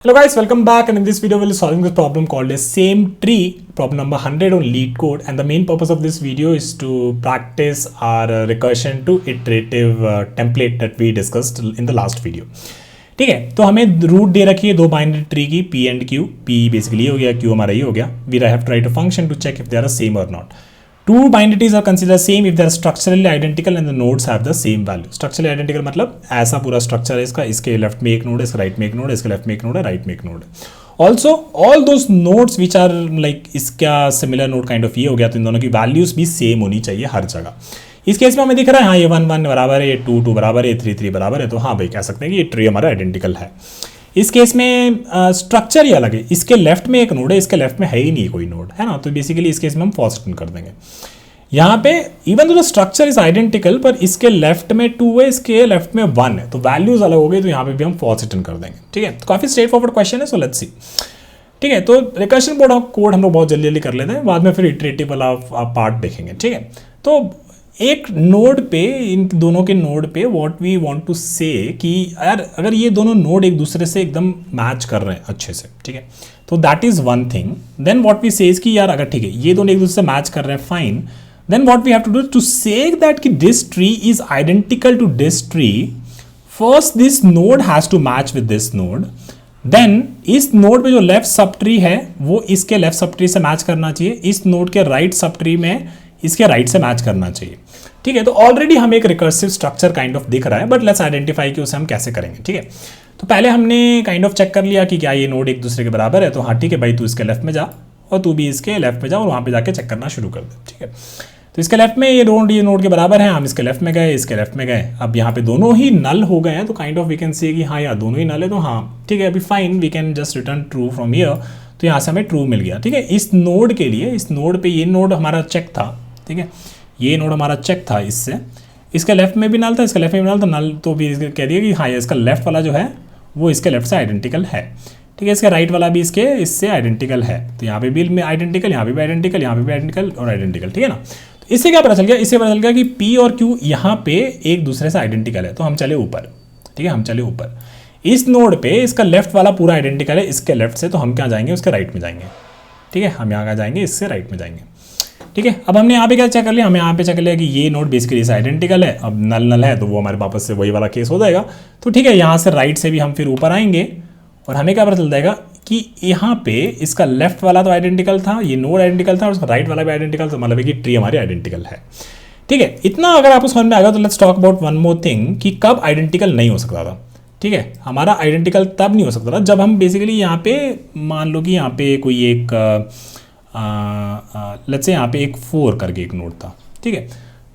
Hello guys, welcome back, and in this video we'll be solving this problem called as same tree, problem number 100 on LeetCode, and the main purpose of this video is to practice our recursion to iterative template that we discussed in the last video. ठीक है, तो हमें root दे रखी है दो binary tree की p and q, p basically हो गया, q हमारा ये हो गया. We have to write a function to check if they are same or not. Two binary trees are considered same if they are structurally identical and the nodes have the same value. Structurally identical मतलब ऐसा पूरा structure है इसका, इसके left में एक node है, इसके राइट में एक नोड है, इसके लेफ्ट में एक नोड है, राइट में एक नोड है. Also all those nodes which are like इसका सिमिलर नोड काइंड ऑफ ये हो गया, तो इन दोनों की वैल्यूज भी सेम होनी चाहिए हर जगह. इस केस में हमें दिख रहा है हाँ ये 1 1 बराबर है, ये 2 2 बराबर है, 3 3 बराबर है, तो हाँ भाई कह सकते हैं कि ये ट्री हमारा आइडेंटिकल है. इस केस में स्ट्रक्चर ही अलग है, इसके लेफ्ट में एक नोड है, इसके लेफ्ट में है ही नहीं कोई नोड, है ना, तो बेसिकली इस केस में हम फॉल्स रिटर्न कर देंगे. यहाँ पे इवन तो स्ट्रक्चर इज आइडेंटिकल, पर इसके लेफ्ट में 2 है, इसके लेफ्ट में 1 है, तो वैल्यूज अलग हो गई, तो यहाँ पे भी हम फॉल्स रिटर्न कर देंगे. ठीक है, तो काफी स्ट्रेट फॉरवर्ड क्वेश्चन है, सो लेट्स सी. ठीक है, तो रिकर्शन कोड हम लोग बहुत जल्दी जल्दी कर लेते हैं, बाद में फिर इटरेटिव वाला पार्ट देखेंगे. ठीक है, तो एक नोड पे, इन दोनों के नोड पे व्हाट वी वांट टू से कि यार अगर ये दोनों नोड एक दूसरे से एकदम मैच कर रहे हैं अच्छे से, ठीक है, तो that is one thing. Then what we say is कि यार अगर ठीक है ये दोनों एक दूसरे से मैच कर रहे हैं, fine. Then what we have to do to say that कि this tree is identical to this tree, first this node has to match with this node. Then इस node पे जो left सब tree है वो इसके left सब tree से मैच करना चाहिए, इस node के right सब tree में इसके right से मैच करना चाहिए. ठीक है, तो ऑलरेडी हमें एक रिकर्सिव स्ट्रक्चर काइंड ऑफ दिख रहा है, बट लेट्स आइडेंटिफाई कि उसे हम कैसे करेंगे. ठीक है, तो पहले हमने काइंड ऑफ चेक कर लिया कि क्या ये नोड एक दूसरे के बराबर है, तो हाँ ठीक है भाई, तू इसके लेफ्ट में जा और तू भी इसके लेफ्ट में जा और वहाँ पे जाके चेक करना शुरू कर दे. ठीक है, तो इसके लेफ्ट में ये नोड के बराबर है, हम इसके लेफ्ट में गए, इसके लेफ्ट में गए, अब यहाँ पे दोनों ही नल हो गए हैं, तो kind of we can say कि हाँ यार दोनों ही नल है, तो हाँ ठीक है अभी fine, we can just return true from here. तो यहाँ से हमें ट्रू मिल गया. ठीक है, इस नोड के लिए, इस नोड पे ये नोड हमारा चेक था. ठीक है, ये नोड हमारा चेक था इससे, इसके लेफ्ट में भी नल था, इसके लेफ्ट में भी नल था, नल तो भी कह दिया कि हाँ इसका लेफ्ट वाला जो है वो इसके लेफ्ट से आइडेंटिकल है. ठीक है, इसका राइट वाला भी इससे आइडेंटिकल है, तो यहाँ पे भी आइडेंटिकल, यहाँ पे भी आइडेंटिकल, यहाँ पे भी आइडेंटिकल और आइडेंटिकल. ठीक है ना, इससे क्या पता चल गया, इससे पता चल गया कि P और Q यहाँ पे एक दूसरे से आइडेंटिकल है, तो हम चले ऊपर. ठीक है, हम चले ऊपर, इस नोड पे इसका लेफ्ट वाला पूरा आइडेंटिकल है इसके लेफ्ट से, तो हम क्या जाएंगे उसके राइट में जाएंगे. ठीक है, हम यहाँ जाएंगे इससे राइट में जाएंगे. ठीक है, अब हमने यहाँ पे क्या चेक कर लिया, हमें यहाँ पे चेक कर लिया कि ये नोड बेसिकली इससे आइडेंटिकल है. अब नल है तो वो हमारे वापस से वही वाला केस हो जाएगा. तो ठीक है, यहाँ से राइट से भी हम फिर ऊपर आएंगे और हमें क्या पता चल जाएगा कि यहाँ पे इसका लेफ्ट वाला तो आइडेंटिकल था, ये नोड आइडेंटिकल था और उसका राइट वाला भी आइडेंटिकल था, मतलब है कि ट्री हमारी आइडेंटिकल है. ठीक है, इतना अगर आपको समझ में आ गया तो let's talk about one more thing कि कब आइडेंटिकल नहीं हो सकता था. ठीक है, हमारा आइडेंटिकल तब नहीं हो सकता था जब हम बेसिकली यहाँ पे मान लो कि यहाँ पे कोई एक लेट्स से यहाँ पे एक 4 करके एक नोड था. ठीक है,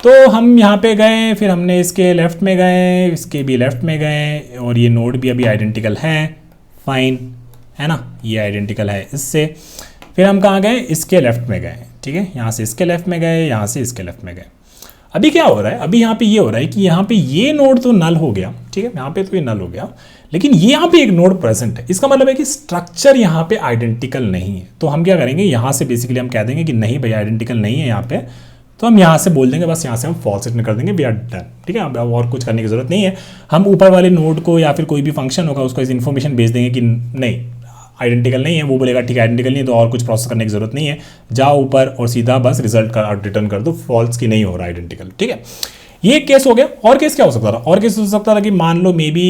तो हम यहाँ पे गए, फिर हमने इसके लेफ्ट में गए, इसके भी लेफ्ट में गए, और ये नोड भी अभी आइडेंटिकल है, फाइन है ना, ये आइडेंटिकल है इससे. फिर हम कहाँ गए, इसके लेफ्ट में गए. ठीक है, यहाँ से इसके लेफ्ट में गए, यहाँ से इसके लेफ्ट में गए. अभी क्या हो रहा है, अभी यहाँ पे ये हो रहा है कि यहाँ पे ये नोड तो नल हो गया. ठीक है, यहाँ पे तो ये नल हो गया, लेकिन ये यहाँ पे एक नोड प्रेजेंट है, इसका मतलब है कि स्ट्रक्चर यहाँ पे आइडेंटिकल नहीं है. तो हम क्या करेंगे, यहाँ से बेसिकली हम कह देंगे कि नहीं भाई आइडेंटिकल नहीं है यहाँ पे, तो हम यहाँ से बोल देंगे, बस यहाँ से हम फॉल्स रिटर्न कर देंगे, वी आर डन. ठीक है, अब और कुछ करने की जरूरत नहीं है. हम ऊपर वाले नोड को या फिर कोई भी फंक्शन होगा उसको इस इन्फॉर्मेशन भेज देंगे कि नहीं आइडेंटिकल नहीं है, वो बोलेगा ठीक है आइडेंटिकल नहीं है, तो और कुछ प्रोसेस करने की जरूरत नहीं है, जाओ ऊपर और सीधा बस रिजल्ट का रिटर्न कर दो फॉल्स की नहीं हो रहा आइडेंटिकल. ठीक है, ये केस हो गया. और केस क्या हो सकता था, और केस हो सकता था कि मान लो मे बी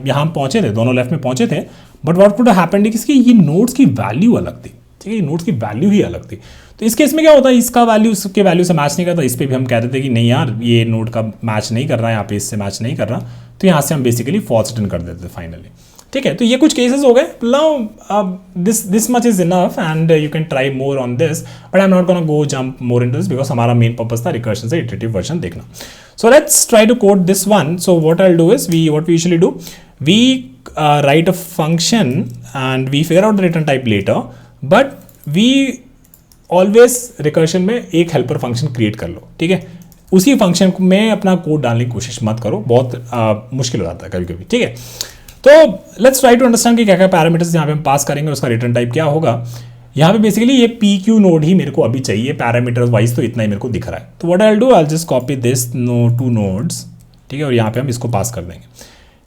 यहाँ पहुंचे थे, दोनों लेफ्ट में पहुंचे थे, बट व्हाट कुड हैपेंड कि ये नोड्स की वैल्यू अलग थी. ठीक है, नोड्स की वैल्यू ही अलग थी. तो इस केस में क्या होता है, इसका वैल्यू इसके वैल्यू से मैच नहीं करता, इस पर भी हम कह देते कि नहीं यार ये नोड का मैच नहीं कर रहा है, यहाँ पे इससे मैच नहीं कर रहा, तो यहाँ से हम बेसिकली फॉल्स रिटर्न कर देते फाइनली. ठीक है, तो ये कुछ केसेस हो गए. Now this much is enough and you can try more on this, but I am not gonna go jump more into this because हमारा मेन पर्पस था रिकर्शन से इटरेटिव वर्जन देखना. So let's try to code this one. So what I will do is what we usually do, we write a function and we figure out the return type later, but we always recursion में एक helper function create कर लो. ठीक है, उसी function में अपना code डालने की कोशिश मत करो, बहुत मुश्किल हो जाता है कभी कभी. ठीक है, तो लेट्स ट्राई टू अंडरस्टैंड कि क्या क्या पैरामीटर्स यहाँ पे हम पास करेंगे, उसका रिटर्न टाइप क्या होगा. यहाँ पे बेसिकली ये PQ नोड ही मेरे को अभी चाहिए, पैरामीटर्स वाइज तो इतना ही मेरे को दिख रहा है. तो what I will do, I will just copy this 2 nodes. ठीक है, और यहाँ पे हम इसको पास कर देंगे.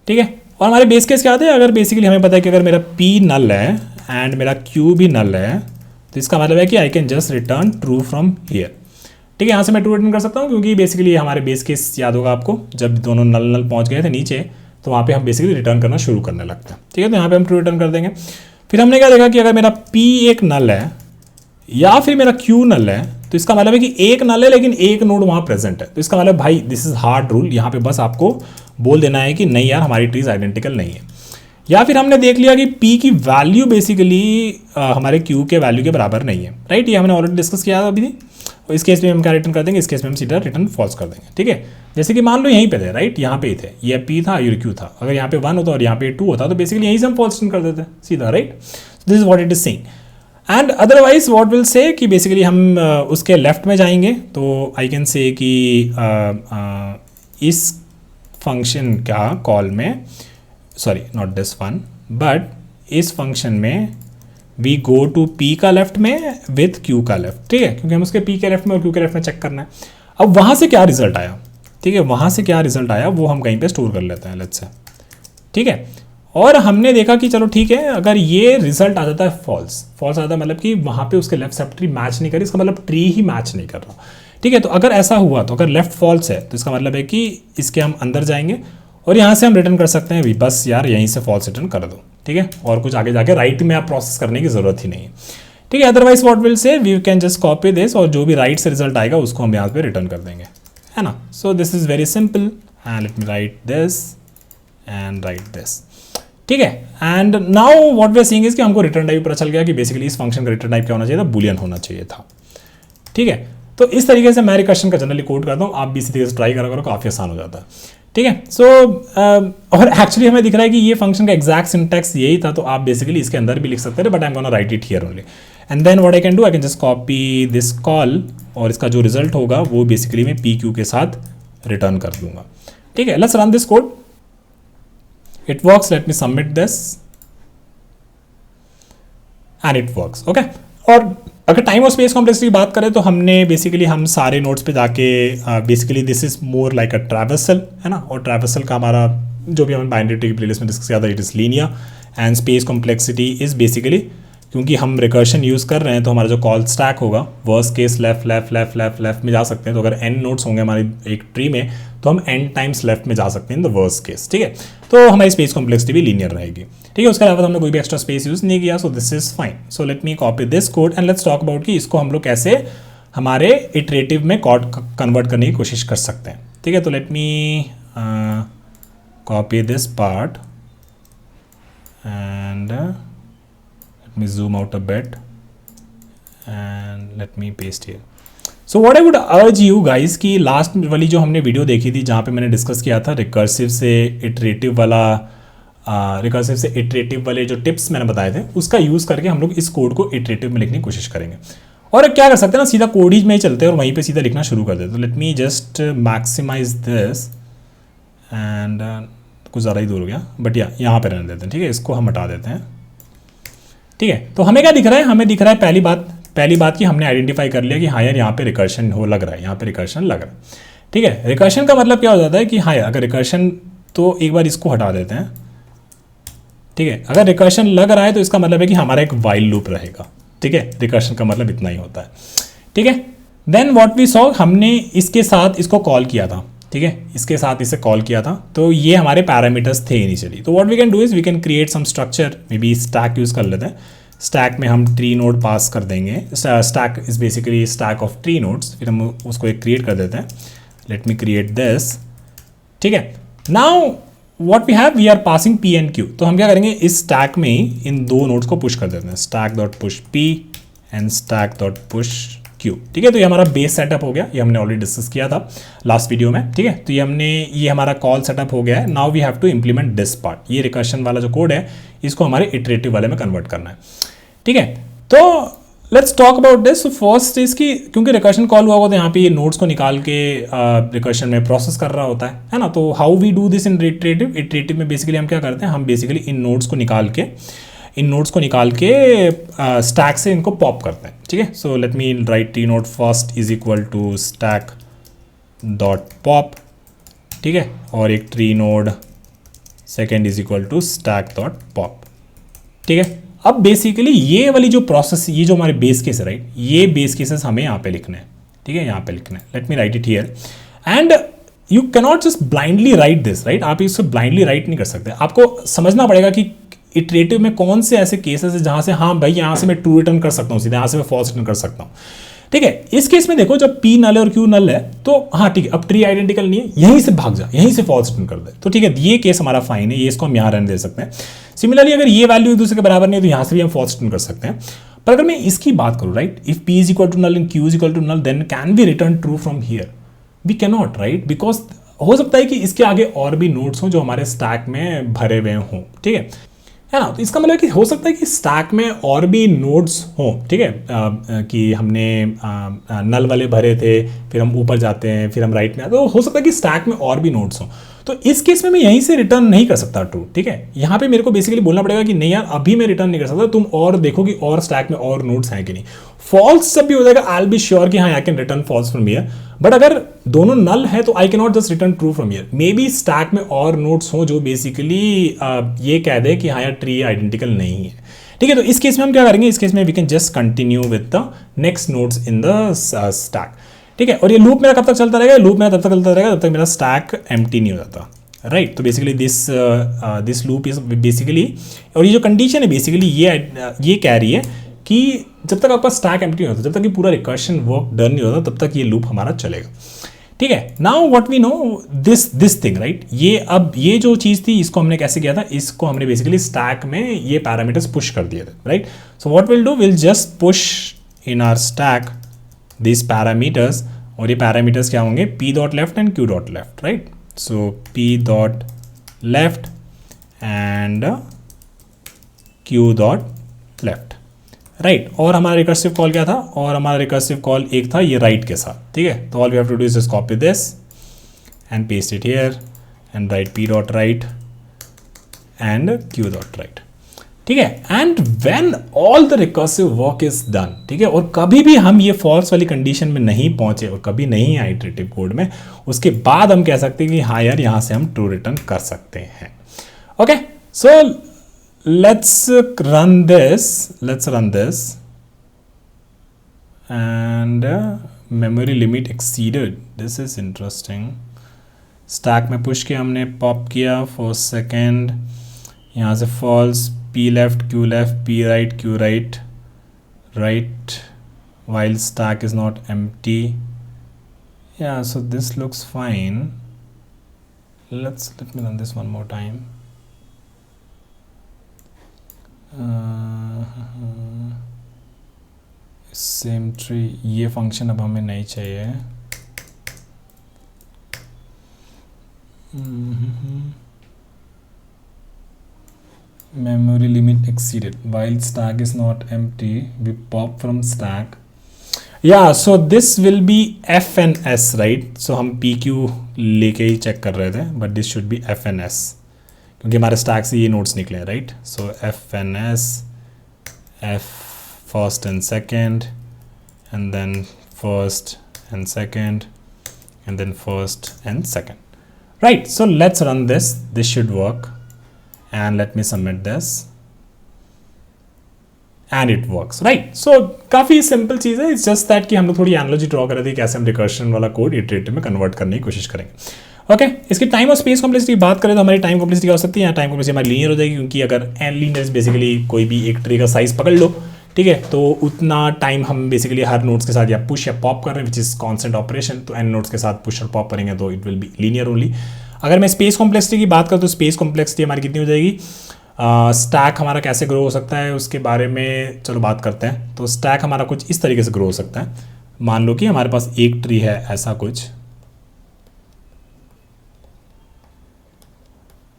ठीक है, और हमारे बेस केस क्या थे, अगर बेसिकली हमें पता है कि अगर मेरा P नल है एंड मेरा Q भी नल है तो इसका मतलब है कि आई can just return true from here. ठीक है, यहाँ से मैं ट्रू रिटर्न कर सकता हूँ क्योंकि बेसिकली हमारे बेस केस याद होगा आपको, जब दोनों नल नल पहुँच गए थे नीचे तो वहाँ पे हम बेसिकली रिटर्न करना शुरू करने लगते हैं। ठीक है, तो यहाँ पे हम ट्रू रिटर्न कर देंगे। फिर हमने क्या देखा कि अगर मेरा P एक नल है या फिर मेरा Q नल है तो इसका मतलब है कि एक नल है लेकिन एक नोड वहाँ प्रेजेंट है। तो इसका मतलब भाई दिस इज हार्ड रूल, यहाँ पे बस आपको बोल देना है कि नहीं यार हमारी ट्रीज आइडेंटिकल नहीं है। या फिर हमने देख लिया कि P की वैल्यू बेसिकली हमारे Q के वैल्यू के बराबर नहीं है, राइट, ये हमने ऑलरेडी डिस्कस किया था अभी। और इस केस में हम क्या रिटर्न कर देंगे, इस केस में हम सीधा रिटर्न फॉल्स कर देंगे। ठीक है, जैसे कि मान लो यहीं पे थे, राइट, यहाँ पे ही थे, ये P था ये Q था, अगर यहाँ पे 1 होता और यहाँ पे 2 होता तो बेसिकली यहीं से हम फॉल्स रिटर्न कर देते सीधा, right. This is what it is saying. And otherwise what will से कि बेसिकली हम उसके लेफ्ट में जाएंगे तो आई कैन से कि इस फंक्शन का कॉल में, sorry not this one, but इस फंक्शन में वी गो टू P का लेफ्ट में विथ Q का लेफ्ट। ठीक है, क्योंकि हम उसके P के लेफ्ट में और Q के लेफ्ट में चेक करना है। अब वहाँ से क्या रिजल्ट आया, ठीक है, वहाँ से क्या रिजल्ट आया वो हम कहीं पे स्टोर कर लेते हैं, लेट्स से। ठीक है, और हमने देखा कि चलो ठीक है, अगर ये रिजल्ट आ जाता है फॉल्स, फॉल्स आ जाता है मतलब कि वहाँ पे उसके लेफ्ट सब ट्री मैच नहीं कर रही, इसका मतलब ट्री ही मैच नहीं कर रहा। ठीक है, तो अगर ऐसा हुआ तो अगर लेफ्ट फॉल्स है तो इसका मतलब है कि इसके हम अंदर जाएंगे और यहाँ से हम रिटर्न कर सकते हैं भी, बस यार यहीं से फॉल्स रिटर्न कर दो। ठीक है, और कुछ आगे जाके राइट में आप प्रोसेस करने की जरूरत ही नहीं है। ठीक है, otherwise what will say we can just copy this और जो भी राइट से रिजल्ट आएगा उसको हम यहाँ पे रिटर्न कर देंगे, है ना। So this is very simple and let me write this and write this. ठीक है, and now what we are seeing is कि हमको रिटर्न टाइप पता चल गया कि बेसिकली इस फंक्शन का रिटर्न टाइप क्या होना चाहिए था, बूलियन होना चाहिए था। ठीक है, तो इस तरीके से मैं रिकर्शन का जनरली कोड करता हूँ, आप भी इसी तरीके से ट्राई करा करो, काफ़ी आसान हो जाता है। ठीक है, सो और एक्चुअली हमें दिख रहा है कि ये फंक्शन का एग्जैक्ट सिंटैक्स यही था, तो आप बेसिकली इसके अंदर भी लिख सकते थे, but I am gonna write it here only and then what I can do, I can just copy this call और इसका जो रिजल्ट होगा वो बेसिकली मैं PQ के साथ रिटर्न कर दूंगा। ठीक है, let's run this code, it works, let me submit this and it works. Okay, और अगर टाइम और स्पेस कॉम्प्लेक्सिटी की बात करें तो हमने बेसिकली हम सारे नोड्स पे जाके basically this is more like a traversal, है ना, और ट्रैवर्सल का हमारा जो भी हमने बाइनरी ट्री की प्लेलिस्ट में डिस्कस किया था, it is linear and space complexity is basically, क्योंकि हम रिकर्शन यूज़ कर रहे हैं तो हमारा जो कॉल स्टैक होगा worst case left left left left left में जा सकते हैं। तो अगर n नोड्स होंगे हमारी एक ट्री में तो हम n टाइम्स लेफ्ट में जा सकते हैं इन द वर्स्ट केस। ठीक है, तो हमारी स्पेस कॉम्प्लेक्सिटी भी लीनियर रहेगी। ठीक है, उसके अलावा हमने कोई भी एक्स्ट्रा स्पेस यूज़ नहीं किया, सो this is fine. So let me copy this code and let's talk about कि इसको हम लोग कैसे हमारे इटरेटिव में कोड कन्वर्ट करने की कोशिश कर सकते हैं। ठीक है, तो let me copy this part and let me zoom out a bit and let me paste here. So what I would urge you guys कि लास्ट वाली जो हमने वीडियो देखी थी जहाँ पे मैंने डिस्कस किया था रिकर्सिव से इटरेटिव वाले जो टिप्स मैंने बताए थे उसका यूज़ करके हम लोग इस कोड को इटरेटिव में लिखने की कोशिश करेंगे। और क्या कर सकते हैं ना, सीधा कोड ही में ही चलते हैं और वहीं पे सीधा लिखना शुरू कर देते। तो let me just maximize this एंड कुछ ज़्यादा ही दूर हो गया, बट यहाँ पे रहने देते हैं। ठीक है, इसको हम हटा देते हैं। ठीक है, तो हमें क्या दिख रहा है, हमें दिख रहा है पहली बात कि हमने आइडेंटिफाई कर लिया कि हाँ यार यहाँ पे रिकर्शन लग रहा है, यहाँ पे रिकर्शन लग रहा है। ठीक है, रिकर्शन का मतलब क्या हो जाता है कि हाँ यार अगर रिकर्शन, तो एक बार इसको हटा देते हैं। ठीक है, अगर रिकर्शन लग रहा है तो इसका मतलब है कि हमारा एक वाइल लूप रहेगा। ठीक है, रिकर्शन का मतलब इतना ही होता है। ठीक है, देन व्हाट वी सॉ, हमने इसके साथ इसको कॉल किया था। ठीक है, इसके साथ इसे कॉल किया था, तो ये हमारे पैरामीटर्स थे इनिशियली। तो what we can do is we can create some structure, maybe stack use कर लेते हैं। स्टैक में हम ट्री नोड पास कर देंगे, stack is basically stack of tree nodes, फिर हम उसको एक क्रिएट कर देते हैं। Let me create this. ठीक है, now what we have, we are passing P and Q। तो हम क्या करेंगे, इस स्टैक में ही इन दो नोड्स को पुश कर देते हैं, stack dot push P and stack dot push Q। ठीक है, तो ये हमारा बेस सेटअप हो गया, ये हमने ऑलरेडी डिस्कस किया था लास्ट वीडियो में। ठीक है, तो ये हमारा कॉल सेटअप हो गया है। Now we have to implement this part, ये रिकर्शन वाला जो कोड है इसको हमारे इटरेटिव वाले में कन्वर्ट करना है। ठीक है, तो let's talk about this. First is कि क्योंकि रिकर्शन कॉल हुआ होगा तो यहाँ पे ये नोड्स को निकाल के रिकर्शन में प्रोसेस कर रहा होता है ना। तो how we do this in iterative में बेसिकली हम क्या करते हैं, हम बेसिकली इन नोड्स को निकाल के स्टैक से इनको पॉप करते हैं। ठीक है, so let me write T node first is equal to stack dot pop. ठीक है, और एक tree node second is equal to stack dot pop. ठीक है, अब बेसिकली ये वाली जो प्रोसेस, ये जो हमारे बेस केस है राइट, ये बेस केसेस हमें यहाँ पे लिखने हैं। ठीक है, यहाँ पे लिखना है, late me right it here. And you cannot just blindly right this right, आप इसको ब्लाइंडली राइट नहीं कर सकते, आपको समझना पड़ेगा कि इटरेटिव में कौन से ऐसे केसेस है जहाँ से हाँ भाई यहाँ से मैं ट्रू रिटर्न कर सकता हूँ सीधे, यहाँ से मैं फॉल्स रिटर्न कर सकता हूँ। ठीक है, इस केस में देखो जब P नल है और Q नल है तो हाँ ठीक है, अब ट्री आइडेंटिकल नहीं है, यहीं से भाग जा, यहीं से फॉल्स रिटर्न कर दे, तो ठीक है ये केस हमारा फाइन है, ये इसको हम यहाँ रहने दे सकते हैं। सिमिलरली अगर ये वैल्यू एक दूसरे के बराबर नहीं है तो यहाँ से भी हम फॉल्स रिटर्न कर सकते हैं। पर अगर मैं इसकी बात करूँ right, if P is equal to null and Q is equal to null then can we return true from here? We can not right, because हो सकता है कि इसके आगे और भी नोड्स हों जो हमारे स्टैक में भरे हुए हों। ठीक है ना, तो इसका मतलब कि हो सकता है कि स्टैक में और भी नोड्स हों। ठीक है, कि हमने नल वाले भरे थे, फिर हम ऊपर जाते हैं, फिर हम राइट में आते हैं, तो हो सकता है कि स्टैक में और भी नोड्स हों। तो इस केस में मैं यहीं से रिटर्न नहीं कर सकता ट्रू। ठीक है, यहाँ पे मेरे को बेसिकली बोलना पड़ेगा कि नहीं यार अभी मैं रिटर्न नहीं कर सकता, तुम और देखो कि और स्टैक में और नोड्स हैं कि नहीं। फॉल्स जब भी हो जाएगा आई विल बी श्योर कि हाँ I can return falls from here, but अगर दोनों नल है तो I can not just return true from here. May be stack में और नोड्स हो जो बेसिकली ये कह दे कि हाँ यार ट्री आइडेंटिकल नहीं है। ठीक है, तो इस केस में हम क्या करेंगे, इस केस में we can just continue with the next nodes in the stack. ठीक है, और ये लूप मेरा कब तक चलता रहेगा, लूप मेरा तब तक चलता रहेगा जब तक मेरा स्टैक एम्प्टी नहीं हो जाता राइट। तो basically this loop is basically, और ये जो कंडीशन है बेसिकली ये कह रही है कि जब तक आपका स्टैक एम्प्टी नहीं होता, जब तक ये पूरा रिकर्शन वर्क डन नहीं होता, तब तक ये लूप हमारा चलेगा। ठीक है, now what we know this thing right, ये अब ये जो चीज़ थी इसको हमने कैसे किया था, इसको हमने बेसिकली स्टैक में ये पैरामीटर्स पुश कर दिए थे right. So what will do, will just push in our stack this parameters, और ये पैरामीटर्स क्या होंगे, P dot left and Q dot left right. So P dot left and Q dot left right. और हमारा recursive call क्या था, और हमारा रिकर्सिव कॉल एक था ये राइट के साथ। ठीक है, तो all we have to do is just copy this and paste it here and write P dot right and Q dot right. ठीक है, and when all the recursive work is done, ठीक है, और कभी भी हम ये फॉल्स वाली कंडीशन में नहीं पहुंचे और कभी नहीं आए इटरेटिव कोड में, उसके बाद हम कह सकते हैं कि हाँ यार यहाँ से हम ट्रू रिटर्न कर सकते हैं। Okay, so let's run this and memory limit exceeded, this is interesting। Stack में पुश किया हमने, पॉप किया फॉर सेकेंड, यहाँ से false, P left Q left P right Q right right while stack is not empty। yeah, so this looks fine, let me run this one more time। Same tree, ये function अब हमें नहीं चाहिए। memory limit exceeded while stack is not empty, we pop from stack। yeah, so this will be F and S right, so हम PQ लेके ही check कर रहे थे, but this should be F and S क्योंकि हमारे stack से ये notes निकले right. So F and S, F first and second and then first and second and then first and second right. So let's run this should work and let me submit this and it works right। so काफ़ी simple चीज़ है, it's just that कि हम लोग थोड़ी analogy draw कर रहे थे कैसे हम रिकर्शन वाला कोड इटरेटिव में कन्वर्ट करने की कोशिश करेंगे। ओके, इसकी टाइम और स्पेस कॉम्प्लेक्सिटी की बात करें तो हमारी टाइम कॉम्प्लेक्सिटी क्या हो सकती है, टाइम कॉम्प्लेक्सिटी हमारी लीनियर हो जाएगी, क्योंकि अगर एन लीनियर बेसिकली कोई भी एक ट्री का साइज पकड़ लो ठीक है, तो उतना टाइम हम बेसिकली हर नोट्स के साथ या पुश या पॉप कर रहे हैं विच इज़ कॉन्स्टेंट ऑपरेशन, तो एन नोट्स के साथ पुश और पॉप करेंगे तो it will be linear only. अगर मैं स्पेस कॉम्प्लेक्सिटी की बात करूँ तो स्पेस कॉम्प्लेक्सिटी हमारी कितनी हो जाएगी, स्टैक हमारा कैसे ग्रो हो सकता है उसके बारे में चलो बात करते हैं। तो स्टैक हमारा कुछ इस तरीके से ग्रो हो सकता है, मान लो कि हमारे पास एक ट्री है ऐसा कुछ,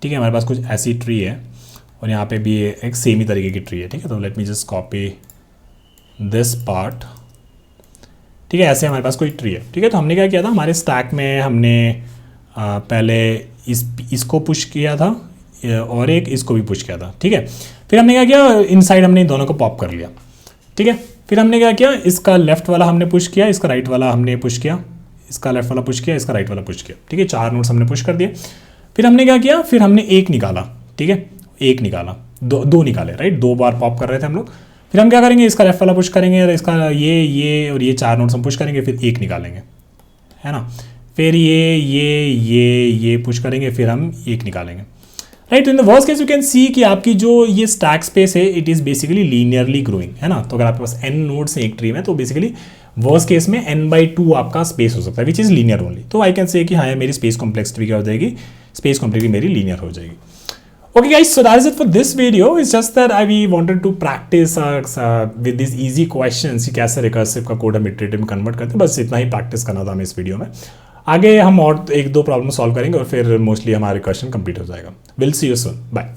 ठीक है, हमारे पास कुछ ऐसी ट्री है और यहाँ पे भी एक सेम ही तरीके की ट्री है। ठीक है, तो let me just copy this part. ठीक है, ऐसे हमारे पास कोई ट्री है। ठीक है, तो हमने क्या किया था, हमारे स्टैक में हमने पहले इसको पुश किया था और एक इसको भी पुश किया था। ठीक है, फिर हमने क्या किया, इनसाइड हमने इन दोनों को पॉप कर लिया। ठीक है, फिर हमने क्या किया, इसका लेफ्ट वाला हमने पुश किया, इसका राइट वाला हमने पुश किया, इसका लेफ्ट वाला पुश किया, इसका राइट वाला पुश किया। ठीक है, 4 नोट्स हमने पुश कर दिए। फिर हमने क्या किया, फिर हमने एक निकाला, ठीक है, एक निकाला, दो निकाले, राइट, 2 बार पॉप कर रहे थे हम लोग। फिर हम क्या करेंगे, इसका लेफ्ट वाला पुश करेंगे और इसका ये और ये 4 नोड्स हम पुश करेंगे, फिर एक निकालेंगे, है ना। फिर ये पुश करेंगे, फिर हम एक निकालेंगे, right. In the worst case you can see कि आपकी जो ये स्टैक स्पेस है it is basically linearly growing, है ना। तो अगर आपके पास n नोड्स हैं एक ट्री में, तो बेसिकली वर्स्ट केस में n/2 आपका स्पेस हो सकता है, विच इज़ लीनियर ओनली। तो आई कैन से कि हाँ मेरी स्पेस कॉम्प्लेक्सिटी क्या हो जाएगी, स्पेस कॉम्प्लेक्सिटी मेरी लीनियर हो जाएगी। Okay guys, so that is it for this video. It's just that we wanted to practice with these easy questions कि कैसे रिकर्सिव का कोड हम इटरेटिव में कन्वर्ट करते हैं, बस इतना ही प्रैक्टिस करना था हमें इस वीडियो में। आगे हम और 1-2 प्रॉब्लम सॉल्व करेंगे और फिर मोस्टली हमारा रिकर्शन कंप्लीट हो जाएगा। Will see you soon, bye.